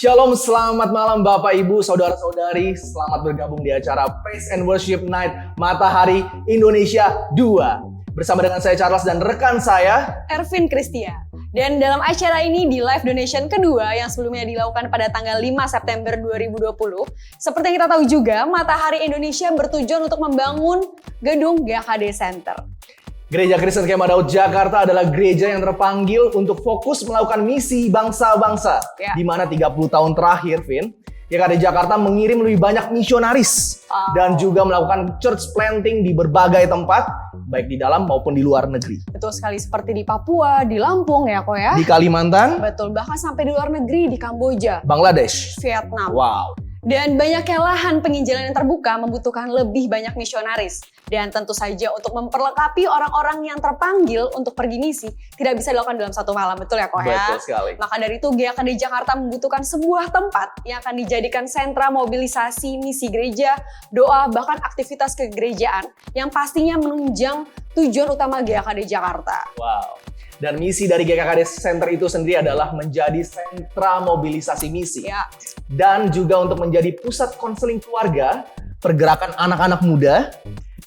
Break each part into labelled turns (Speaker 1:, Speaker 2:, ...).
Speaker 1: Shalom, selamat malam Bapak Ibu, Saudara-saudari. Selamat bergabung di acara Praise and Worship Night Matahari Indonesia 2. Bersama dengan saya Charles dan rekan saya
Speaker 2: Ervin Kristia. Dan dalam acara ini di live donation kedua yang sebelumnya dilakukan pada tanggal 5 September 2020, seperti yang kita tahu juga, Matahari Indonesia bertujuan untuk membangun gedung GKD Center.
Speaker 1: Gereja Kristen Kemah Daud Jakarta adalah gereja yang terpanggil untuk fokus melakukan misi bangsa-bangsa.
Speaker 2: Ya.
Speaker 1: Di mana 30 tahun terakhir, Vin, GKD Jakarta mengirim lebih banyak misionaris dan juga melakukan church planting di berbagai tempat, baik di dalam maupun di luar negeri.
Speaker 2: Betul sekali, seperti di Papua, di Lampung ya kok ya.
Speaker 1: Di Kalimantan,
Speaker 2: Betul, bahkan sampai di luar negeri, di Kamboja,
Speaker 1: Bangladesh.
Speaker 2: Vietnam.
Speaker 1: Wow.
Speaker 2: Dan banyaknya lahan penginjilan yang terbuka membutuhkan lebih banyak misionaris. Dan tentu saja untuk memperlengkapi orang-orang yang terpanggil untuk pergi misi, tidak bisa dilakukan dalam satu malam, betul ya kok ya?
Speaker 1: Betul sekali.
Speaker 2: Maka dari itu GKD Jakarta membutuhkan sebuah tempat yang akan dijadikan sentra mobilisasi misi gereja, doa, bahkan aktivitas kegerejaan yang pastinya menunjang tujuan utama GKD Jakarta.
Speaker 1: Wow. Dan misi dari GKD Center itu sendiri adalah menjadi sentra mobilisasi misi.
Speaker 2: Ya.
Speaker 1: Dan juga untuk menjadi pusat konseling keluarga, pergerakan anak-anak muda,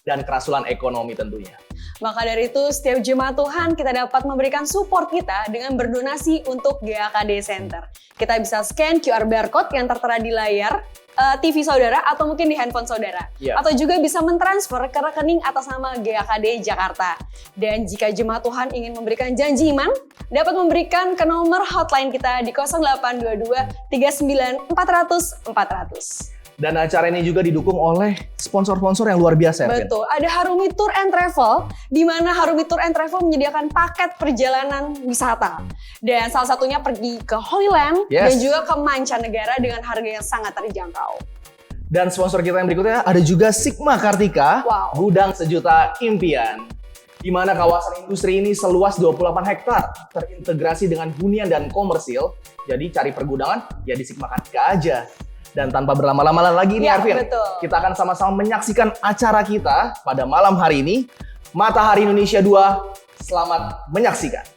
Speaker 1: dan kerasulan ekonomi tentunya.
Speaker 2: Maka dari itu, setiap jemaat Tuhan kita dapat memberikan support kita dengan berdonasi untuk GKD Center. Kita bisa scan QR barcode yang tertera di layar TV saudara atau mungkin di handphone saudara.
Speaker 1: Yep.
Speaker 2: Atau juga bisa mentransfer ke rekening atas nama GKD Jakarta. Dan jika jemaat Tuhan ingin memberikan janji iman, dapat memberikan ke nomor hotline kita di 0822 39 400 400.
Speaker 1: Dan acara ini juga didukung oleh sponsor-sponsor yang luar biasa.
Speaker 2: Betul, ada Harumi Tour and Travel, di mana Harumi Tour and Travel menyediakan paket perjalanan wisata. Dan salah satunya pergi ke Holy Land dan juga ke mancanegara dengan harga yang sangat terjangkau.
Speaker 1: Dan sponsor kita yang berikutnya ada juga Sigma Kartika, Gudang Sejuta Impian. Di mana kawasan industri ini seluas 28 hektar, terintegrasi dengan hunian dan komersil. Jadi cari pergudangan ya di Sigma Kartika aja. Dan tanpa berlama-lama lagi nih Arvin, kita akan sama-sama menyaksikan acara kita pada malam hari ini. Matahari Indonesia 2, selamat menyaksikan.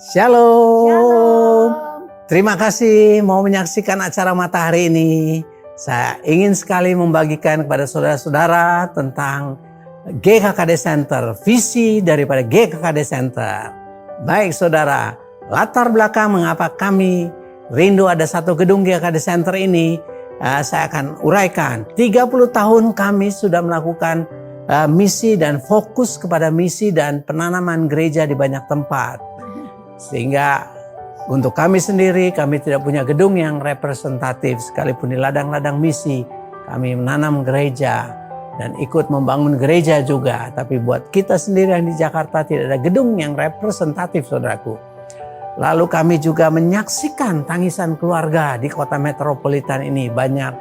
Speaker 3: Shalom. Terima kasih mau menyaksikan acara Matahari ini. Saya ingin sekali membagikan kepada saudara-saudara tentang GKKD Center, visi daripada GKKD Center. Baik saudara, latar belakang mengapa kami rindu ada satu gedung GKKD Center ini, saya akan uraikan. 30 tahun kami sudah melakukan misi dan fokus kepada misi dan penanaman gereja di banyak tempat. Sehingga untuk kami sendiri, kami tidak punya gedung yang representatif. Sekalipun di ladang-ladang misi, kami menanam gereja dan ikut membangun gereja juga. Tapi buat kita sendiri yang di Jakarta tidak ada gedung yang representatif, saudaraku. Lalu kami juga menyaksikan tangisan keluarga di kota metropolitan ini. Banyak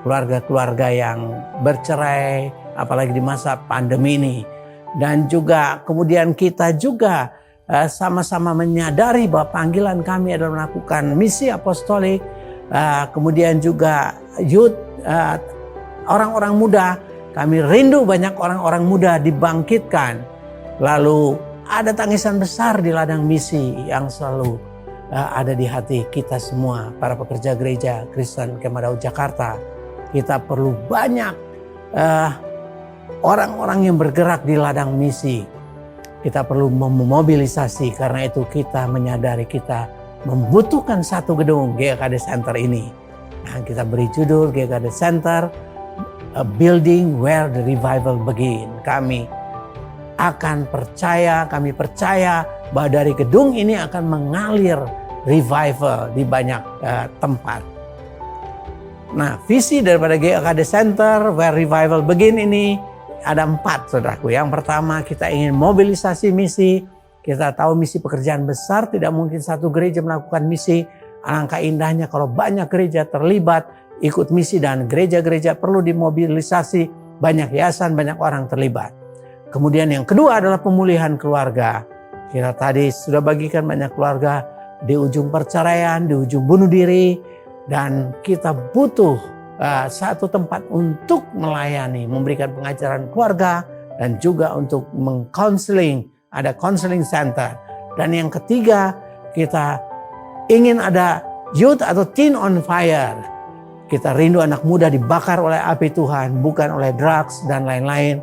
Speaker 3: keluarga-keluarga yang bercerai, apalagi di masa pandemi ini. Dan juga kemudian kita juga sama-sama menyadari bahwa panggilan kami adalah melakukan misi apostolik, kemudian juga youth, orang-orang muda. Kami rindu banyak orang-orang muda dibangkitkan. Lalu ada tangisan besar di ladang misi yang selalu ada di hati kita semua, para pekerja gereja Kristen Kemah Daud Jakarta. Kita perlu banyak orang-orang yang bergerak di ladang misi. Kita perlu memobilisasi, karena itu kita menyadari kita membutuhkan satu gedung GKKD Center ini. Nah, kita beri judul GKKD Center, a building where the revival begin. Kami percaya bahwa dari gedung ini akan mengalir revival di banyak tempat. Nah, visi daripada GKKD Center where revival begin ini ada 4, saudaraku. Yang pertama, kita ingin mobilisasi misi. Kita tahu misi pekerjaan besar, tidak mungkin satu gereja melakukan misi. Alangkah indahnya kalau banyak gereja terlibat, ikut misi, dan gereja-gereja perlu dimobilisasi. Banyak yayasan, banyak orang terlibat. Kemudian yang kedua adalah pemulihan keluarga. Kita tadi sudah bagikan banyak keluarga di ujung perceraian, di ujung bunuh diri. Dan kita butuh satu tempat untuk melayani, memberikan pengajaran keluarga, dan juga untuk mengkonseling, ada counseling center. Dan yang ketiga, kita ingin ada youth atau teen on fire. Kita rindu anak muda dibakar oleh api Tuhan, bukan oleh drugs dan lain-lain.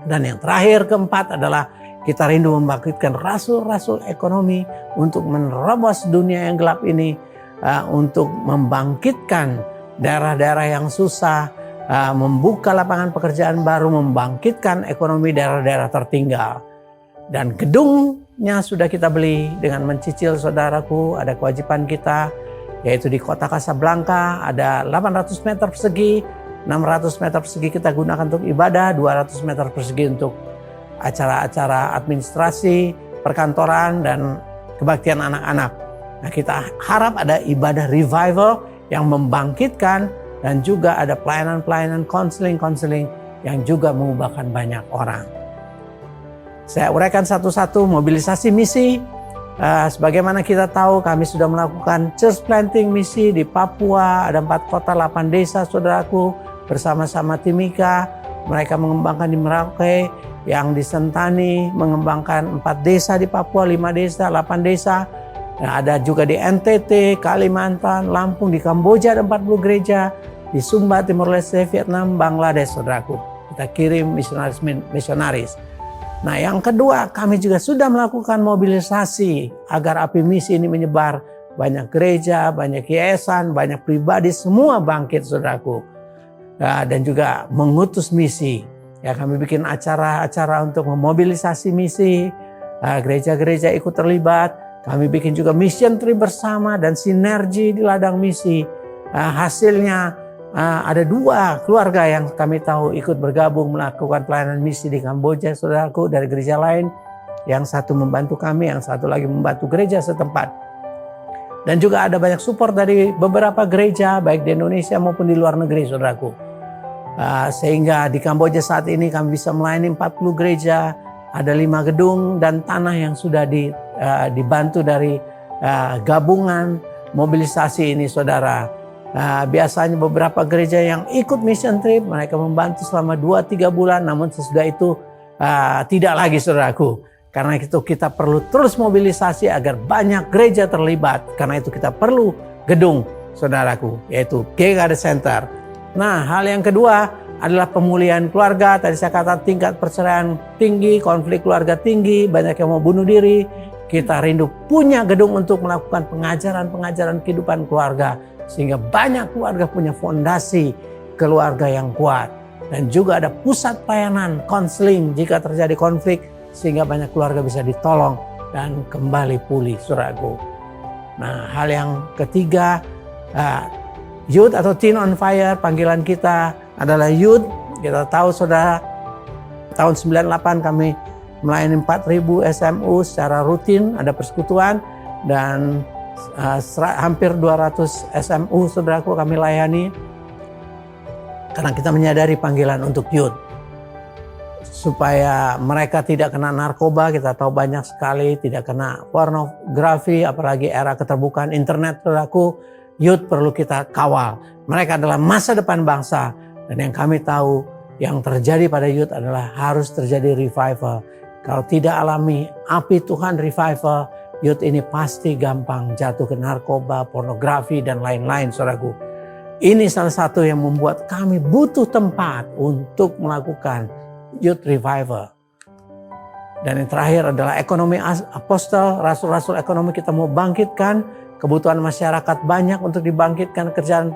Speaker 3: Dan yang terakhir, keempat adalah kita rindu membangkitkan rasul-rasul ekonomi untuk menerobos dunia yang gelap ini, untuk membangkitkan daerah-daerah yang susah, membuka lapangan pekerjaan baru, membangkitkan ekonomi daerah-daerah tertinggal. Dan gedungnya sudah kita beli dengan mencicil, saudaraku. Ada kewajiban kita, yaitu di kota Casablanca, ada 800 meter persegi, 600 meter persegi kita gunakan untuk ibadah, 200 meter persegi untuk acara-acara administrasi, perkantoran, dan kebaktian anak-anak. Nah, kita harap ada ibadah revival yang membangkitkan, dan juga ada pelayanan-pelayanan konseling yang juga mengubahkan banyak orang. Saya uraikan satu-satu mobilisasi misi. Sebagaimana kita tahu, kami sudah melakukan church planting misi di Papua, ada 4 kota, 8 desa, saudaraku, bersama-sama Timika. Mereka mengembangkan di Merauke, yang di Sentani mengembangkan 4 desa di Papua, 5 desa, 8 desa. Nah, ada juga di NTT, Kalimantan, Lampung, di Kamboja ada 40 gereja, di Sumba, Timur Leste, Vietnam, Bangladesh, saudaraku. Kita kirim misionaris. Nah, yang kedua, kami juga sudah melakukan mobilisasi agar api misi ini menyebar. Banyak gereja, banyak yayasan, banyak pribadi, semua bangkit, saudaraku. Dan juga mengutus misi. Ya, kami bikin acara-acara untuk memobilisasi misi. Gereja-gereja ikut terlibat. Kami bikin juga mission trip bersama dan sinergi di ladang misi. Hasilnya ada 2 keluarga yang kami tahu ikut bergabung melakukan pelayanan misi di Kamboja, saudaraku, dari gereja lain. Yang satu membantu kami, yang satu lagi membantu gereja setempat. Dan juga ada banyak support dari beberapa gereja, baik di Indonesia maupun di luar negeri, saudaraku. Sehingga di Kamboja saat ini kami bisa melayani 40 gereja, ada 5 gedung dan tanah yang sudah dibantu dari gabungan mobilisasi ini, saudara. Biasanya beberapa gereja yang ikut mission trip, mereka membantu selama 2-3 bulan, namun sesudah itu tidak lagi, saudaraku. Karena itu kita perlu terus mobilisasi agar banyak gereja terlibat. Karena itu kita perlu gedung, saudaraku, yaitu GKD Center. Nah, hal yang kedua adalah pemulihan keluarga. Tadi saya katakan tingkat perceraian tinggi, konflik keluarga tinggi, banyak yang mau bunuh diri. Kita rindu punya gedung untuk melakukan pengajaran kehidupan keluarga. Sehingga banyak keluarga punya fondasi keluarga yang kuat. Dan juga ada pusat pelayanan, konseling jika terjadi konflik. Sehingga banyak keluarga bisa ditolong dan kembali pulih, saudaraku. Nah, hal yang ketiga, youth atau Teen on Fire, panggilan kita adalah youth. Kita tahu saudara, tahun 98 kami melayani 4.000 SMU secara rutin, ada persekutuan. Dan hampir 200 SMU saudaraku kami layani. Karena kita menyadari panggilan untuk youth. Supaya mereka tidak kena narkoba, kita tahu banyak sekali tidak kena pornografi, apalagi era keterbukaan internet, saudaraku, youth perlu kita kawal. Mereka adalah masa depan bangsa, dan yang kami tahu yang terjadi pada youth adalah harus terjadi revival. Kalau tidak alami api Tuhan revival, youth ini pasti gampang jatuh ke narkoba, pornografi, dan lain-lain, saudaraku. Ini salah satu yang membuat kami butuh tempat untuk melakukan youth revival. Dan yang terakhir adalah ekonomi apostol, rasul-rasul ekonomi kita mau bangkitkan. Kebutuhan masyarakat banyak untuk dibangkitkan, pekerjaan,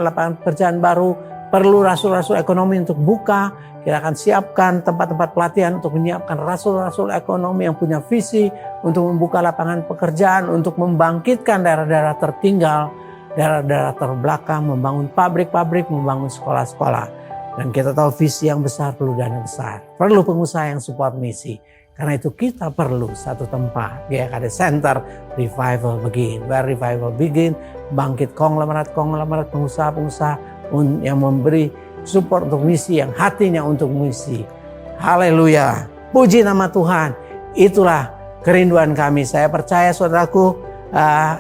Speaker 3: lapangan pekerjaan baru. Perlu rasul-rasul ekonomi untuk buka. Kita akan siapkan tempat-tempat pelatihan untuk menyiapkan rasul-rasul ekonomi yang punya visi untuk membuka lapangan pekerjaan, untuk membangkitkan daerah-daerah tertinggal, daerah-daerah terbelakang, membangun pabrik-pabrik, membangun sekolah-sekolah. Dan kita tahu visi yang besar perlu dana besar. Perlu pengusaha yang support misi. Karena itu kita perlu satu tempat. GKD Center, revival begin. Where revival begin, bangkit konglomerat pengusaha-pengusaha yang memberi support untuk misi, yang hatinya untuk misi. Haleluya. Puji nama Tuhan. Itulah kerinduan kami. Saya percaya saudaraku,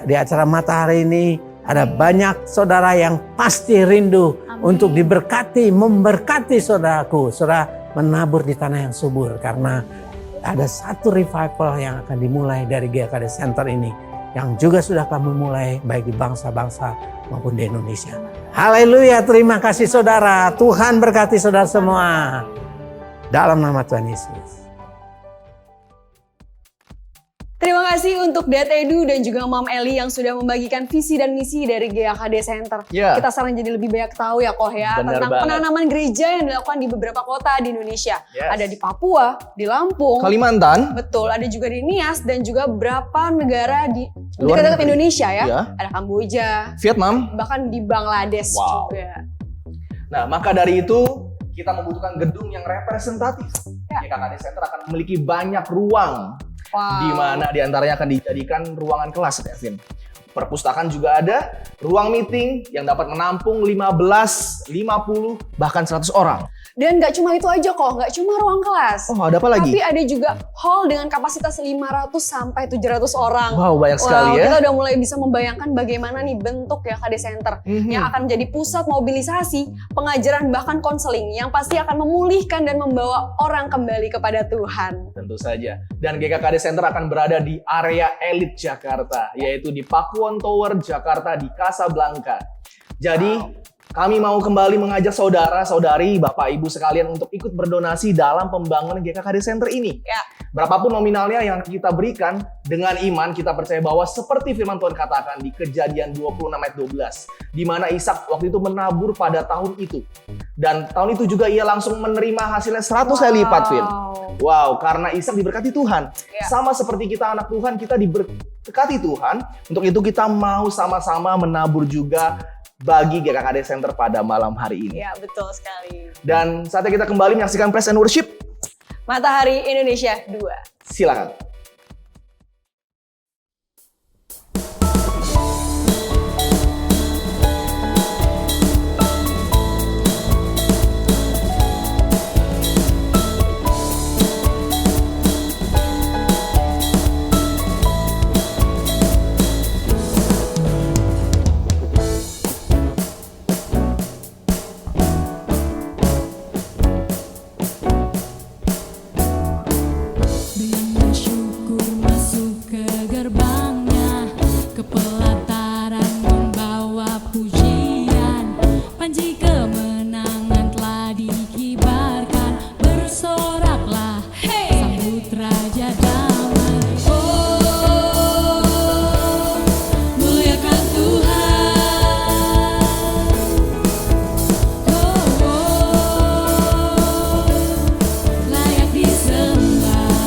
Speaker 3: di acara Matahari ini ada banyak saudara yang pasti rindu untuk diberkati, memberkati saudaraku. Saudara menabur di tanah yang subur. Karena ada satu revival yang akan dimulai dari GKD Center ini. Yang juga sudah kami mulai baik di bangsa-bangsa maupun di Indonesia. Haleluya, terima kasih saudara. Tuhan berkati saudara semua. Dalam nama Tuhan Yesus.
Speaker 2: Terima kasih untuk Dat Edu dan juga Mam Eli yang sudah membagikan visi dan misi dari GKD Center.
Speaker 1: Yeah.
Speaker 2: Kita sekarang jadi lebih banyak tahu ya Koh ya,
Speaker 1: Bener
Speaker 2: tentang
Speaker 1: banget.
Speaker 2: penanaman gereja yang dilakukan di beberapa kota di Indonesia.
Speaker 1: Yes.
Speaker 2: Ada di Papua, di Lampung,
Speaker 1: Kalimantan.
Speaker 2: betul, ada juga di Nias dan juga beberapa negara di
Speaker 1: Luar
Speaker 2: dekat-dekat
Speaker 1: negeri.
Speaker 2: Indonesia ya.
Speaker 1: Iya.
Speaker 2: Ada Kamboja,
Speaker 1: Vietnam.
Speaker 2: bahkan di Bangladesh
Speaker 1: Wow.
Speaker 2: juga.
Speaker 1: Nah, maka dari itu kita membutuhkan gedung yang representatif.
Speaker 2: Ya.
Speaker 1: GKD Center akan memiliki banyak ruang.
Speaker 2: Wow.
Speaker 1: Di mana diantaranya akan dijadikan ruangan kelas, Kevin. Perpustakaan juga ada, ruang meeting yang dapat menampung 15, 50, bahkan 100 orang.
Speaker 2: Dan nggak cuma itu aja kok, nggak cuma ruang kelas.
Speaker 1: Oh, ada apa lagi?
Speaker 2: Tapi ada juga hall dengan kapasitas 500 sampai 700 orang.
Speaker 1: Wow, banyak sekali ya.
Speaker 2: Kita udah mulai bisa membayangkan bagaimana nih bentuk ya GKD Center yang akan menjadi pusat mobilisasi, pengajaran bahkan konseling yang pasti akan memulihkan dan membawa orang kembali kepada Tuhan.
Speaker 1: Tentu saja. Dan GKD Center akan berada di area elit Jakarta, yaitu di Pakuwon Tower, Jakarta, di Casablanca. Jadi, kami mau kembali mengajak saudara-saudari, Bapak Ibu sekalian untuk ikut berdonasi dalam pembangunan GKD Center ini.
Speaker 2: Ya.
Speaker 1: Berapapun nominalnya yang kita berikan, dengan iman kita percaya bahwa seperti firman Tuhan katakan di Kejadian 26 ayat 12, di mana Ishak waktu itu menabur pada tahun itu. Dan tahun itu juga ia langsung menerima hasilnya 100 kali lipat, Vin. Wow, karena Ishak diberkati Tuhan.
Speaker 2: Ya.
Speaker 1: Sama seperti kita anak Tuhan, kita diberkati Tuhan. Untuk itu kita mau sama-sama menabur juga bagi GKD Center pada malam hari ini.
Speaker 2: Ya, betul sekali.
Speaker 1: Dan saatnya kita kembali menyaksikan Praise and Worship.
Speaker 2: Matahari Indonesia 2.
Speaker 1: Silakan.
Speaker 4: Be terbangnya ke pelataran membawa pujian. Panji kemenangan telah dikibarkan, bersoraklah sambut Raja Damai. Oh, muliakan Tuhan. Oh, layak disembah.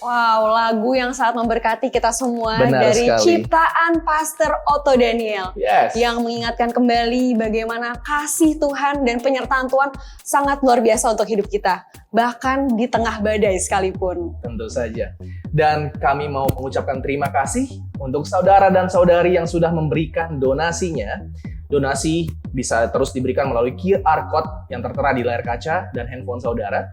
Speaker 2: Wow, lagu yang sangat memberkati kita semua.
Speaker 1: Benar
Speaker 2: dari
Speaker 1: sekali.
Speaker 2: ciptaan Pastor Otto Daniel.
Speaker 1: Yes.
Speaker 2: Yang mengingatkan kembali bagaimana kasih Tuhan dan penyertaan Tuhan sangat luar biasa untuk hidup kita. Bahkan di tengah badai sekalipun.
Speaker 1: Tentu saja. Dan kami mau mengucapkan terima kasih untuk saudara dan saudari yang sudah memberikan donasinya. Donasi bisa terus diberikan melalui QR Code yang tertera di layar kaca dan handphone saudara.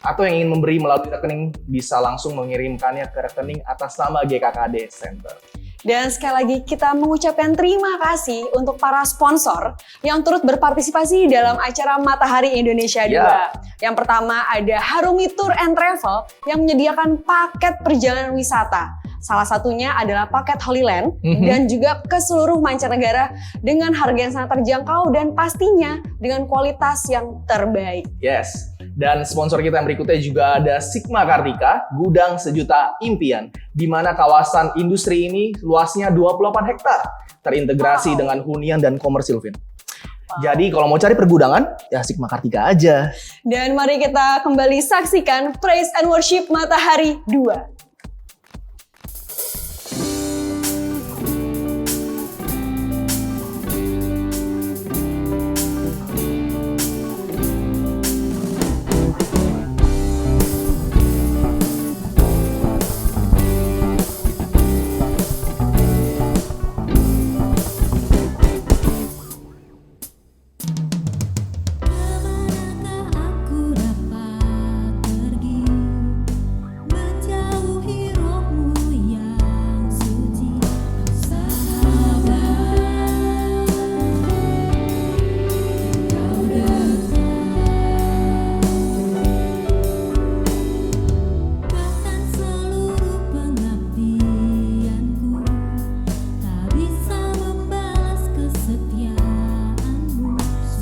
Speaker 1: Atau yang ingin memberi melalui rekening bisa langsung mengirimkannya ke rekening atas nama GKKD Center.
Speaker 2: Dan sekali lagi kita mengucapkan terima kasih untuk para sponsor yang turut berpartisipasi dalam acara Matahari Indonesia 2.
Speaker 1: Ya.
Speaker 2: Yang pertama ada Harumi Tour and Travel yang menyediakan paket perjalanan wisata. Salah satunya adalah paket Holy Land dan juga ke seluruh mancanegara dengan harga yang sangat terjangkau dan pastinya dengan kualitas yang terbaik.
Speaker 1: Yes. Dan sponsor kita yang berikutnya juga ada Sigma Kartika, Gudang Sejuta Impian, di mana kawasan industri ini luasnya 28 hektar, terintegrasi dengan hunian dan komersil, Vin. Jadi kalau mau cari pergudangan, ya Sigma Kartika aja.
Speaker 2: Dan mari kita kembali saksikan Praise and Worship Matahari 2.
Speaker 4: Kemanakah aku dapat pergi, menjauhi rohmu yang suci, sahabat, kau bahkan seluruh pengabdianku tak bisa membalas kesetiaanmu.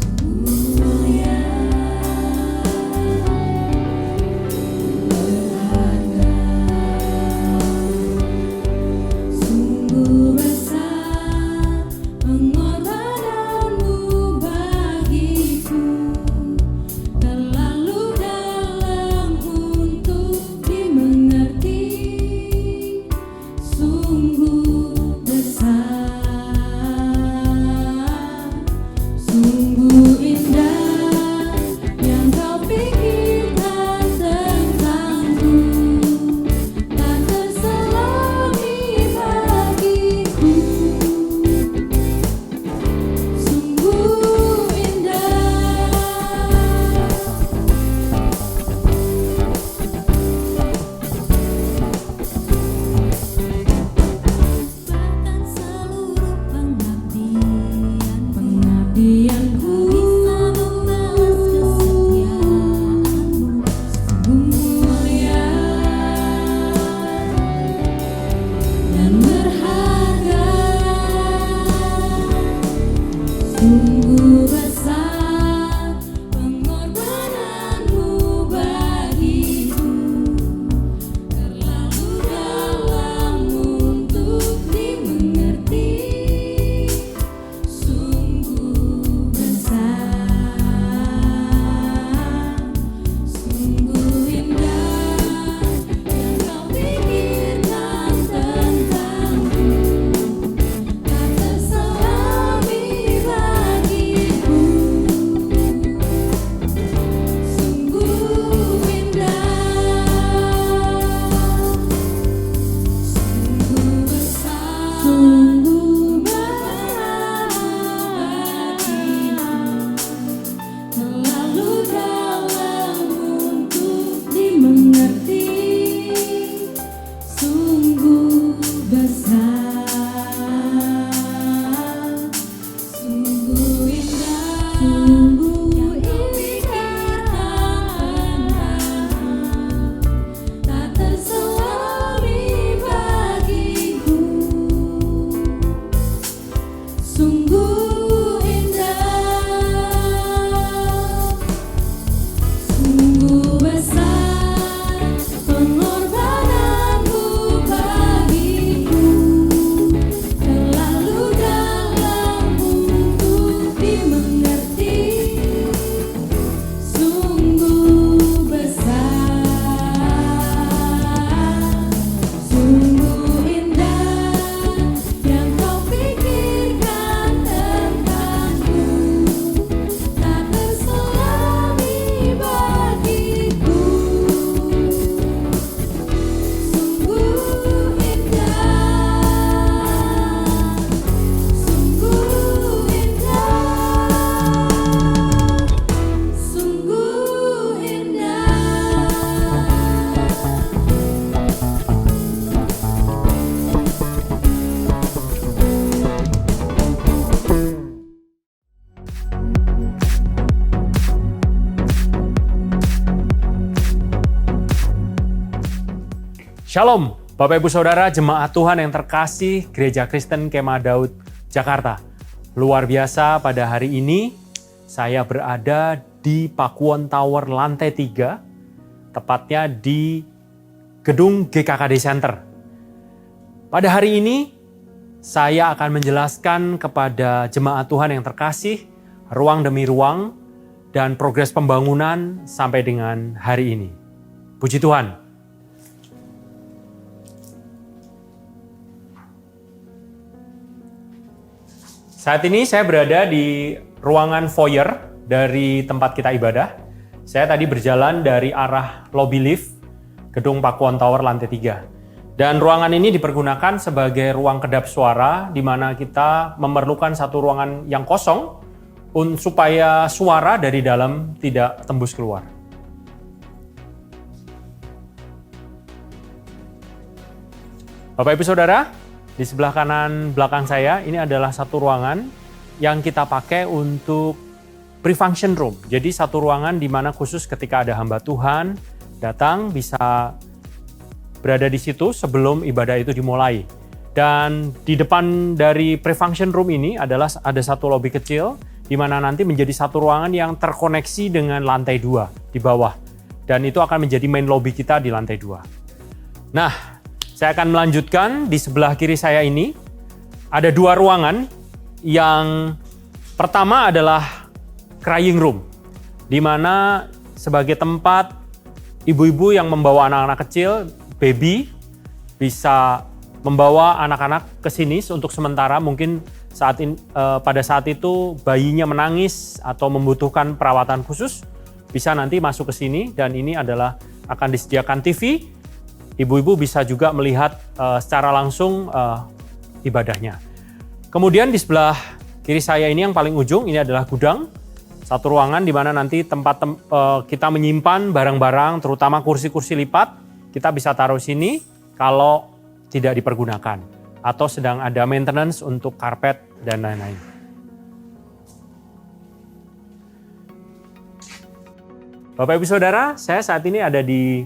Speaker 4: Sungguh mulia, berharga, sungguh besar pengorbananmu bagiku, terlalu dalam untuk dimengerti, sungguh besar, sungguh indah yang kau pikirkan tentangku, tak terselami bagiku, sungguh indah. Bahkan seluruh pengabdianku bisa membalas kesetiaanmu. Sungguh mulia dan berharga, sungguh besar pengorbananmu bagiku, terlalu dalam untuk dimengerti, sungguh besar, sungguh indah yang kau pikirkan tentangku, tak terselami bagiku,
Speaker 5: Shalom, Bapak Ibu Saudara, jemaat Tuhan yang terkasih Gereja Kristen Kemah Daud, Jakarta. Luar biasa, pada hari ini saya berada di Pakuwon Tower lantai 3, tepatnya di gedung GKKD Center. Pada hari ini, saya akan menjelaskan kepada jemaat Tuhan yang terkasih, ruang demi ruang, dan progres pembangunan sampai dengan hari ini. Puji Tuhan. Saat ini saya berada di ruangan foyer dari tempat kita ibadah. Saya tadi berjalan dari arah lobby lift gedung Pakuwon Tower lantai 3. Dan ruangan ini dipergunakan sebagai ruang kedap suara di mana kita memerlukan satu ruangan yang kosong supaya suara dari dalam tidak tembus keluar. Bapak Ibu Saudara, di sebelah kanan belakang saya ini adalah satu ruangan yang kita pakai untuk pre-function room. Jadi satu ruangan di mana khusus ketika ada hamba Tuhan datang bisa berada di situ sebelum ibadah itu dimulai. Dan di depan dari pre-function room ini adalah ada satu lobi kecil di mana nanti menjadi satu ruangan yang terkoneksi dengan lantai 2 di bawah. Dan itu akan menjadi main lobby kita di lantai 2. Nah, saya akan melanjutkan. Di sebelah kiri saya ini ada 2 ruangan. Yang pertama adalah crying room, di mana sebagai tempat ibu-ibu yang membawa anak-anak kecil, baby, bisa membawa anak-anak ke sini untuk sementara. Mungkin pada saat itu bayinya menangis atau membutuhkan perawatan khusus, bisa nanti masuk ke sini, dan ini adalah akan disediakan TV. Ibu-ibu bisa juga melihat secara langsung ibadahnya. Kemudian di sebelah kiri saya ini yang paling ujung, ini adalah gudang. Satu ruangan di mana nanti tempat kita menyimpan barang-barang, terutama kursi-kursi lipat, kita bisa taruh sini kalau tidak dipergunakan. Atau sedang ada maintenance untuk karpet dan lain-lain. Bapak Ibu Saudara, saya saat ini ada di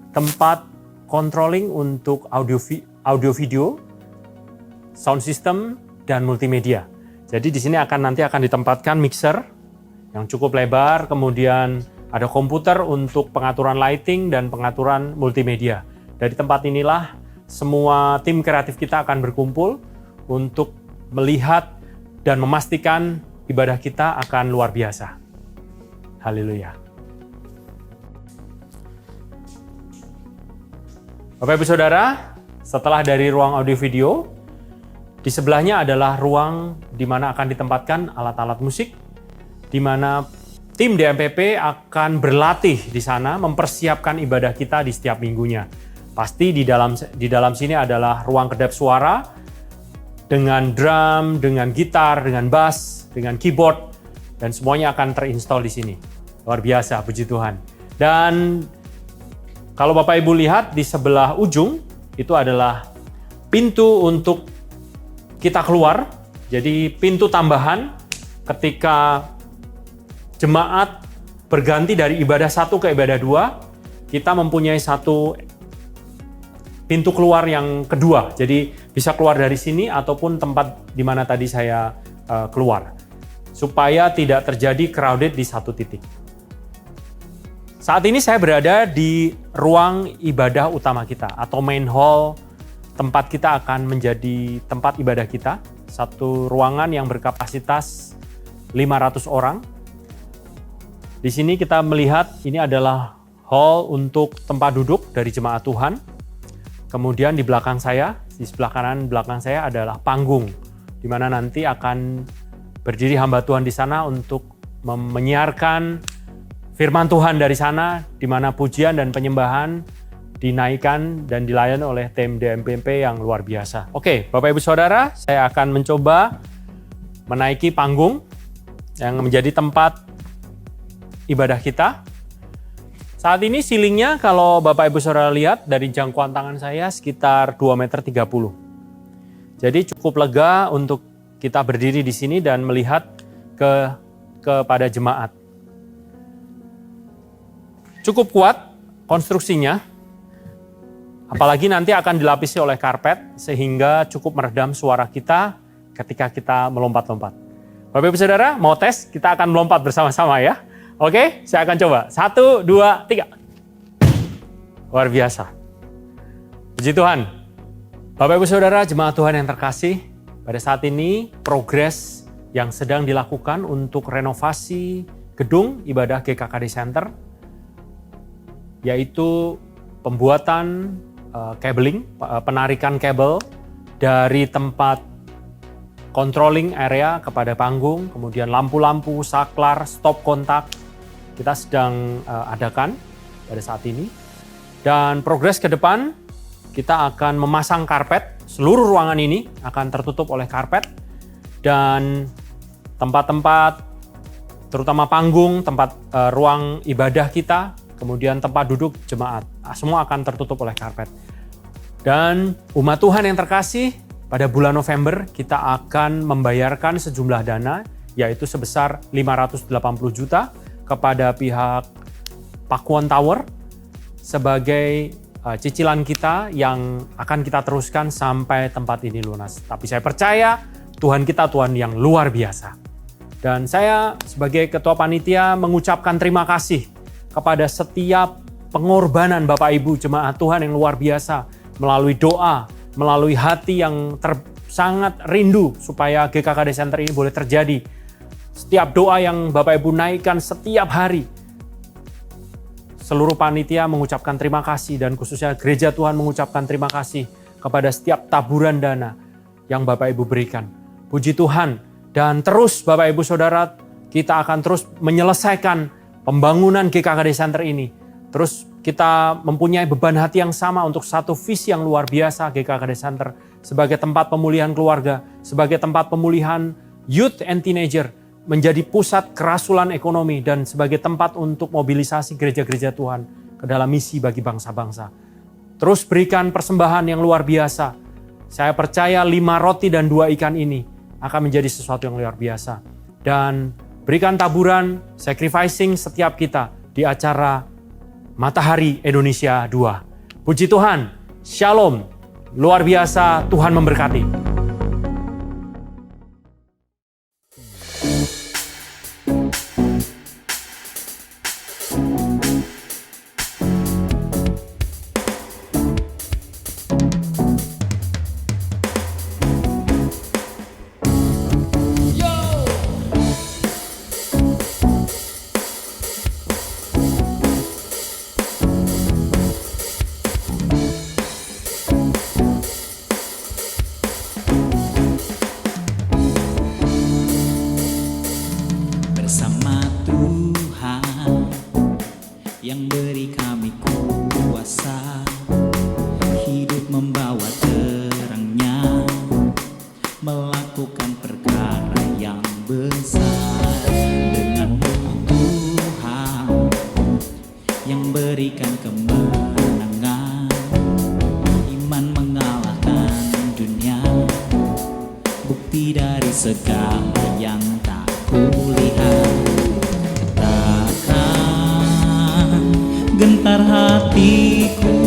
Speaker 5: tempat controlling untuk audio video, sound system, dan multimedia. Jadi di sini nanti akan ditempatkan mixer yang cukup lebar, kemudian ada komputer untuk pengaturan lighting dan pengaturan multimedia. Dari tempat inilah semua tim kreatif kita akan berkumpul untuk melihat dan memastikan ibadah kita akan luar biasa. Haleluya. Bapak Ibu Saudara, setelah dari ruang audio video, di sebelahnya adalah ruang di mana akan ditempatkan alat-alat musik, di mana tim DMPP akan berlatih di sana mempersiapkan ibadah kita di setiap minggunya. Pasti di dalam sini adalah ruang kedap suara dengan drum, dengan gitar, dengan bass, dengan keyboard, dan semuanya akan terinstall di sini. Luar biasa, puji Tuhan. Dan kalau Bapak Ibu lihat di sebelah ujung itu adalah pintu untuk kita keluar. Jadi pintu tambahan ketika jemaat berganti dari ibadah 1 ke ibadah 2, kita mempunyai satu pintu keluar yang kedua. Jadi bisa keluar dari sini ataupun tempat di mana tadi saya keluar. Supaya tidak terjadi crowded di satu titik. Saat ini saya berada di ruang ibadah utama kita atau main hall, tempat kita akan menjadi tempat ibadah kita. Satu ruangan yang berkapasitas 500 orang. Di sini kita melihat ini adalah hall untuk tempat duduk dari jemaat Tuhan. Kemudian di belakang saya, di sebelah kanan belakang saya adalah panggung, di mana nanti akan berdiri hamba Tuhan di sana untuk menyiarkan firman Tuhan dari sana, di mana pujian dan penyembahan dinaikkan dan dilayani oleh tim DMPP yang luar biasa. Oke, Bapak Ibu Saudara, saya akan mencoba menaiki panggung yang menjadi tempat ibadah kita. Saat ini ceilingnya kalau Bapak Ibu Saudara lihat dari jangkauan tangan saya sekitar 2,30 meter. Jadi cukup lega untuk kita berdiri di sini dan melihat kepada jemaat. Cukup kuat konstruksinya. Apalagi nanti akan dilapisi oleh karpet sehingga cukup meredam suara kita ketika kita melompat-lompat. Bapak Ibu Saudara, mau tes? Kita akan melompat bersama-sama ya. Oke, saya akan coba. 1, 2, 3. Luar biasa. Puji Tuhan. Bapak Ibu Saudara, jemaat Tuhan yang terkasih, pada saat ini progres yang sedang dilakukan untuk renovasi gedung ibadah GKKD Center, yaitu pembuatan cabling, penarikan kabel dari tempat controlling area kepada panggung, kemudian lampu-lampu, saklar, stop kontak, kita sedang adakan pada saat ini. Dan progres ke depan, kita akan memasang karpet, seluruh ruangan ini akan tertutup oleh karpet, dan tempat-tempat, terutama panggung, tempat ruang ibadah kita, kemudian tempat duduk jemaat, semua akan tertutup oleh karpet. Dan umat Tuhan yang terkasih, pada bulan November kita akan membayarkan sejumlah dana, yaitu sebesar 580 juta kepada pihak Pakuan Tower sebagai cicilan kita yang akan kita teruskan sampai tempat ini lunas. Tapi saya percaya Tuhan kita Tuhan yang luar biasa. Dan saya sebagai ketua panitia mengucapkan terima kasih kepada setiap pengorbanan Bapak Ibu jemaat Tuhan yang luar biasa melalui doa, melalui hati yang sangat rindu supaya GKKD Center ini boleh terjadi. Setiap doa yang Bapak Ibu naikkan setiap hari, seluruh panitia mengucapkan terima kasih dan khususnya gereja Tuhan mengucapkan terima kasih kepada setiap taburan dana yang Bapak Ibu berikan. Puji Tuhan, dan terus Bapak Ibu Saudara, kita akan terus menyelesaikan pembangunan GKKD Center ini. Terus kita mempunyai beban hati yang sama untuk satu visi yang luar biasa GKKD Center sebagai tempat pemulihan keluarga, sebagai tempat pemulihan youth and teenager, menjadi pusat kerasulan ekonomi dan sebagai tempat untuk mobilisasi gereja-gereja Tuhan ke dalam misi bagi bangsa-bangsa. Terus berikan persembahan yang luar biasa. Saya percaya 5 roti dan 2 ikan ini akan menjadi sesuatu yang luar biasa. Dan berikan taburan, sacrificing setiap kita di acara Matahari Indonesia 2. Puji Tuhan, Shalom, luar biasa, Tuhan memberkati.
Speaker 6: Bersama Tuhan yang beri kami kuasa, hidup membawa terangnya, melakukan perkara yang besar. Dengan Tuhan yang berikan kemenangan, iman mengalahkan dunia, bukti dari segala yang tak kulihat. Takkan gentar hatiku,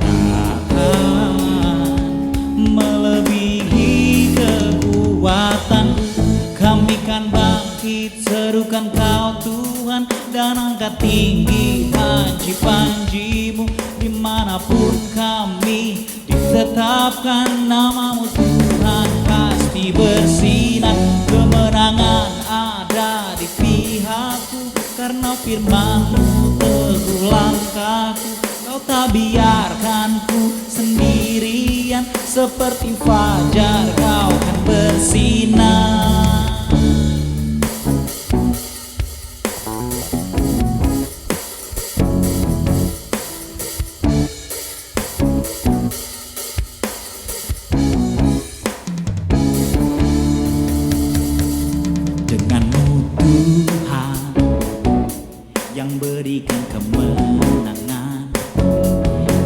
Speaker 6: takkan melebihi kekuatan. Kami kan bangkit, serukan Kau Tuhan, dan angkat tinggi panji-panji-Mu. Dimanapun kami ditetapkan nama-Mu Tuhan, pasti bersinar. Kemenangan ada di pihakku, karena firman-Mu teguh langkahku. Kau tak biarkanku sendirian, seperti fajar Kau kan bersinar. Dengan-Mu Tuhan yang berikan kemenangan,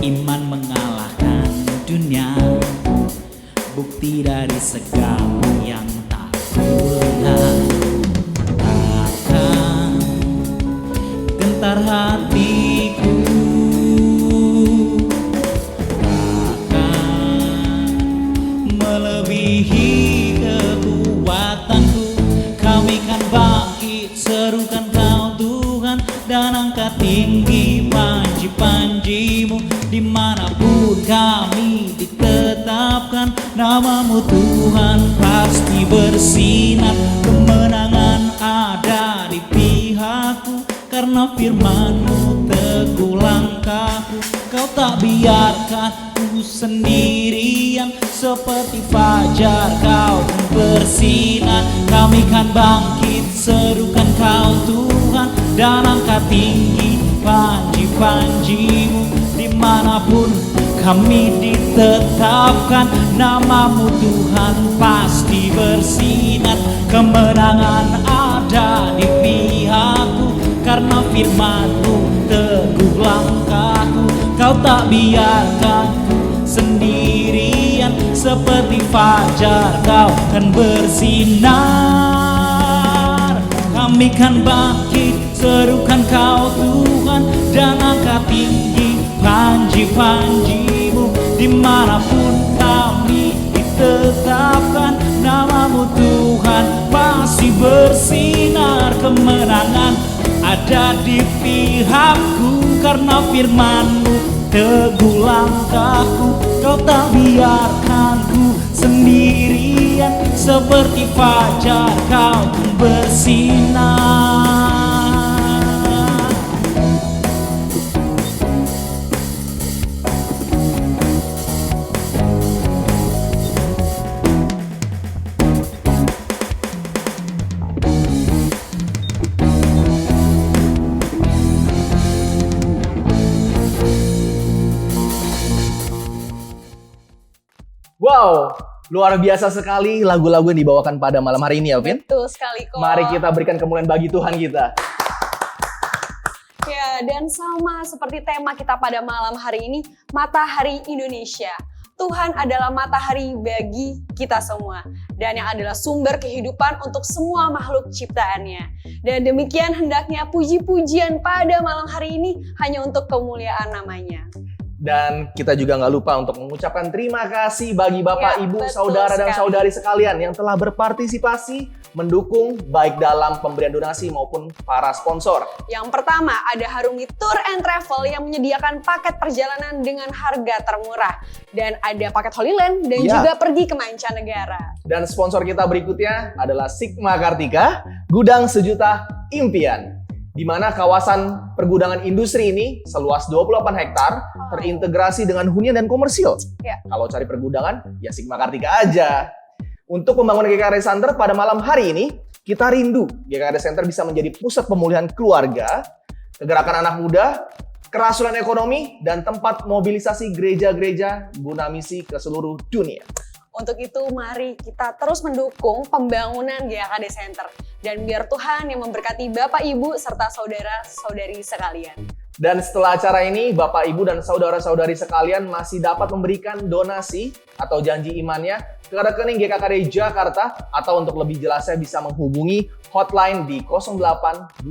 Speaker 6: iman mengalahkan dunia, bukti dari segala yang tak kulihat. Takkan gentar hatiku, Namamu Tuhan pasti bersinar, kemenangan ada di pihakku. Karena firman-Mu teguh langkahku, Kau tak biarkan ku sendirian. Seperti fajar Kau bersinar, kami kan bangkit serukan Kau Tuhan, dan angkat tinggi panji-panji-Mu. Dimanapun kami ditetapkan, namamu Tuhan pasti bersinar, kemenangan ada di pihakku. Karena firman-Mu teguh langkahku, Kau tak biarkan ku sendirian. Seperti fajar Kau kan bersinar, kami kan bangkit serukan Kau Tuhan, dan angkat tinggi panji-panji-Mu. Dimanapun kami ditetapkan, namamu Tuhan pasti bersinar, kemenangan ada di pihakku. Karena firman-Mu teguh langkahku, Kau tak biarkan ku sendirian. Seperti fajar Kau bersinar.
Speaker 1: Wow, luar biasa sekali lagu-lagu yang dibawakan pada malam hari ini, Alvin.
Speaker 2: Betul sekali kok.
Speaker 1: Mari kita berikan kemuliaan bagi Tuhan kita.
Speaker 2: Ya, dan sama seperti tema kita pada malam hari ini, Matahari Indonesia. Tuhan adalah matahari bagi kita semua, dan yang adalah sumber kehidupan untuk semua makhluk ciptaannya. Dan demikian hendaknya puji-pujian pada malam hari ini hanya untuk kemuliaan namanya.
Speaker 1: Dan kita juga nggak lupa untuk mengucapkan terima kasih bagi Bapak,
Speaker 2: Ya,
Speaker 1: Ibu,
Speaker 2: betul
Speaker 1: Saudara, dan
Speaker 2: sekali.
Speaker 1: Saudari sekalian yang telah berpartisipasi mendukung baik dalam pemberian donasi maupun para sponsor.
Speaker 2: Yang pertama ada Harungi Tour and Travel yang menyediakan paket perjalanan dengan harga termurah. Dan ada paket Holy Land dan
Speaker 1: Ya.
Speaker 2: juga pergi ke mancanegara.
Speaker 1: Dan sponsor kita berikutnya adalah Sigma Kartika, Gudang Sejuta Impian, di mana kawasan pergudangan industri ini seluas 28 hektar terintegrasi dengan hunian dan komersil.
Speaker 2: Ya.
Speaker 1: Kalau cari pergudangan, ya Sigma Kartika aja. Untuk pembangunan GKD Center pada malam hari ini, kita rindu GKD Center bisa menjadi pusat pemulihan keluarga, kegerakan anak muda, kerasulan ekonomi, dan tempat mobilisasi gereja-gereja guna misi ke seluruh dunia.
Speaker 2: Untuk itu mari kita terus mendukung pembangunan GKD Center. Dan biar Tuhan yang memberkati Bapak, Ibu, serta saudara-saudari sekalian.
Speaker 1: Dan setelah acara ini, Bapak, Ibu, dan saudara-saudari sekalian masih dapat memberikan donasi atau janji imannya ke rekening GKKD Jakarta, atau untuk lebih jelasnya bisa menghubungi hotline di 0822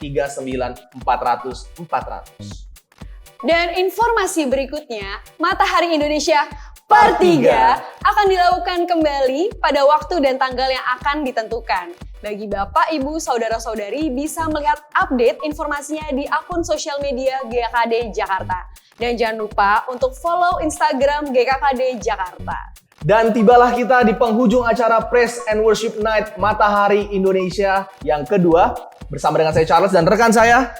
Speaker 1: 39 400 400.
Speaker 2: Dan informasi berikutnya, Matahari Indonesia Part 3 akan dilakukan kembali pada waktu dan tanggal yang akan ditentukan. Bagi Bapak, Ibu, Saudara-saudari bisa melihat update informasinya di akun sosial media GKD Jakarta. Dan jangan lupa untuk follow Instagram GKKD Jakarta.
Speaker 1: Dan tibalah kita di penghujung acara Praise and Worship Night Matahari Indonesia yang kedua. Bersama dengan saya Charles dan rekan saya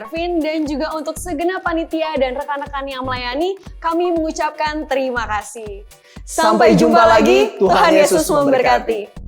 Speaker 2: Ervin, dan juga untuk segenap panitia dan rekan-rekan yang melayani, kami mengucapkan terima kasih.
Speaker 1: Sampai jumpa lagi. Tuhan Yesus memberkati.